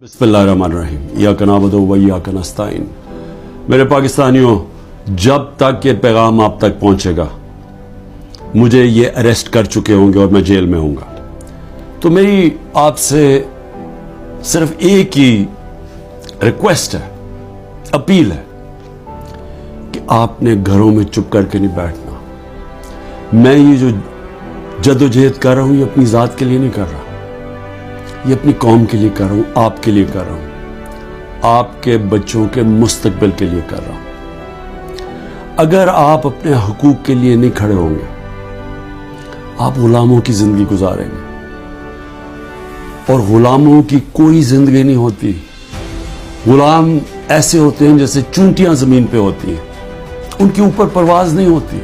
बिस्मिल्लाहिर्रहमानिर्रहीम इय्याक नअबुदु व इय्याक नस्तईन। मेरे पाकिस्तानियों, जब तक ये पैगाम आप तक पहुंचेगा, मुझे ये अरेस्ट कर चुके होंगे और मैं जेल में होऊंगा। तो मेरी आपसे सिर्फ एक ही रिक्वेस्ट है, अपील है कि आपने घरों में चुप करके नहीं बैठना। मैं ये जो जद्दोजहद कर रहा हूं, ये अपनी जात के लिए नहीं कर रहा, ये अपनी कौम के लिए कर रहा हूं, आपके लिए कर रहा हूं, आपके बच्चों के मुस्तकबिल के लिए कर रहा हूं। अगर आप अपने हुकूक के लिए नहीं खड़े होंगे, आप गुलामों की जिंदगी गुजारेंगे, और गुलामों की कोई जिंदगी नहीं होती। गुलाम ऐसे होते हैं जैसे चूंटियां जमीन पे होती हैं, उनके ऊपर परवाज नहीं होती।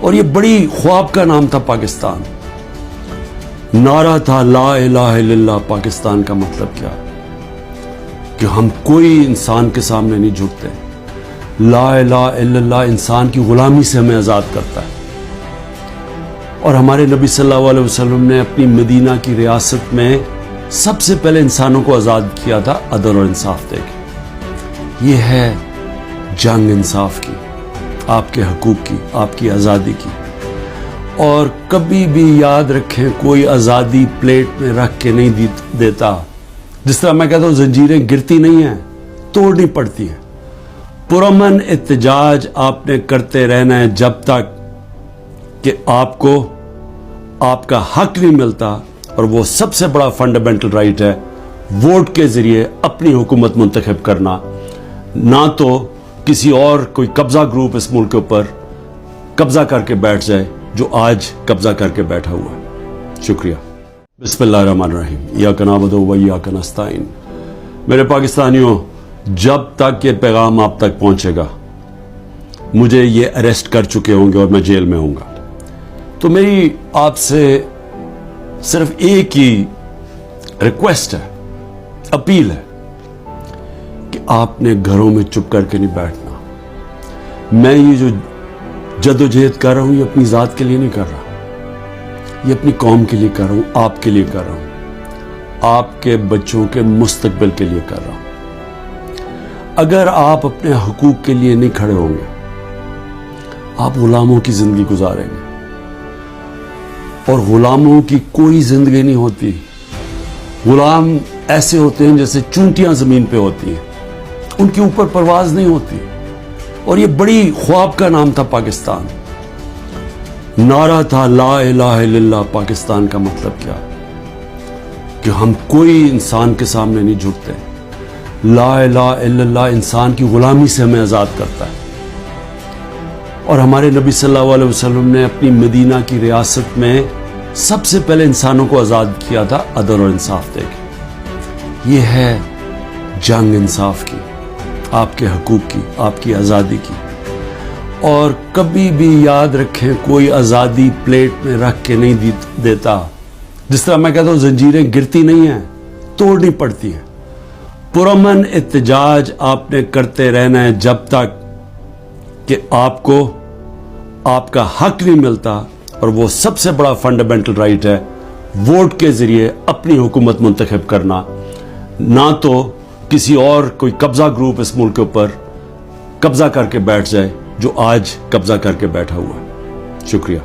और ये बड़ी ख्वाब का नाम था पाकिस्तान। नारा था ला इलाहा इल्लल्लाह। पाकिस्तान का मतलब क्या? कि हम कोई इंसान के सामने नहीं झुकते। ला इलाहा इल्लल्लाह इंसान की गुलामी से हमें आजाद करता है। और हमारे नबी सल्लल्लाहु अलैहि वसल्लम ने अपनी मदीना की रियासत में सबसे पहले इंसानों को आजाद किया था अदल और इंसाफ देके। ये है जंग इंसाफ की, आपके हकूक की, आपकी आजादी की। और कभी भी याद रखें, कोई आजादी प्लेट में रख के नहीं देता। जिस तरह मैं कहता हूं, जंजीरें गिरती नहीं हैं, तोड़नी पड़ती हैं। पुरअमन एहतजाज आपने करते रहना है जब तक कि आपको आपका हक नहीं मिलता। और वो सबसे बड़ा फंडामेंटल राइट है, वोट के जरिए अपनी हुकूमत मुंतखब करना, ना तो किसी और कोई कब्जा ग्रुप इस मुल्क के ऊपर कब्जा करके बैठ जाए जो आज कब्जा करके बैठा हुआ है। शुक्रिया। बिस्मिल्लाहिर्रहमानिर्रहीम इय्याक नअबुदु व इय्याक नस्तईन। मेरे पाकिस्तानियों, जब तक ये पैगाम आप तक पहुंचेगा, मुझे ये अरेस्ट कर चुके होंगे और मैं जेल में होऊंगा। तो मेरी आपसे सिर्फ एक ही रिक्वेस्ट है, अपील है कि आपने घरों में चुप करके नहीं बैठना। मैं ये जो जद्दोजहद कर रहा हूं, ये अपनी जात के लिए नहीं कर रहा, ये अपनी कौम के लिए कर रहा हूं, आपके लिए कर रहा हूं, आपके बच्चों के मुस्तकबिल के लिए कर रहा हूं। अगर आप अपने हुकूक के लिए नहीं खड़े होंगे, आप गुलामों की जिंदगी गुजारेंगे, और गुलामों की कोई जिंदगी नहीं होती। गुलाम ऐसे होते हैं जैसे चूंटियां जमीन पे होती हैं, उनके ऊपर परवाज नहीं होती। और ये बड़ी ख्वाब का नाम था पाकिस्तान। नारा था ला इलाहा इल्लल्लाह। पाकिस्तान का मतलब क्या? कि हम कोई इंसान के सामने नहीं झुकते। ला इलाहा इल्लल्लाह इंसान की गुलामी से हमें आजाद करता है। और हमारे नबी सल्लल्लाहु अलैहि वसल्लम ने अपनी मदीना की रियासत में सबसे पहले इंसानों को आजाद किया था अदल और इंसाफ देके। ये है जंग इंसाफ की, आपके हकूक की, आपकी आजादी की। और कभी भी याद रखें, कोई आजादी प्लेट में रख के नहीं देता। जिस तरह मैं कहता हूं, जंजीरें गिरती नहीं हैं, तोड़नी पड़ती हैं। पुरअमन एहतजाज आपने करते रहना है जब तक कि आपको आपका हक नहीं मिलता। और वो सबसे बड़ा फंडामेंटल राइट है, वोट के जरिए अपनी हुकूमत मुंतखब करना, ना तो किसी और कोई कब्जा ग्रुप इस मुल्क के ऊपर कब्जा करके बैठ जाए जो आज कब्जा करके बैठा हुआ है। शुक्रिया।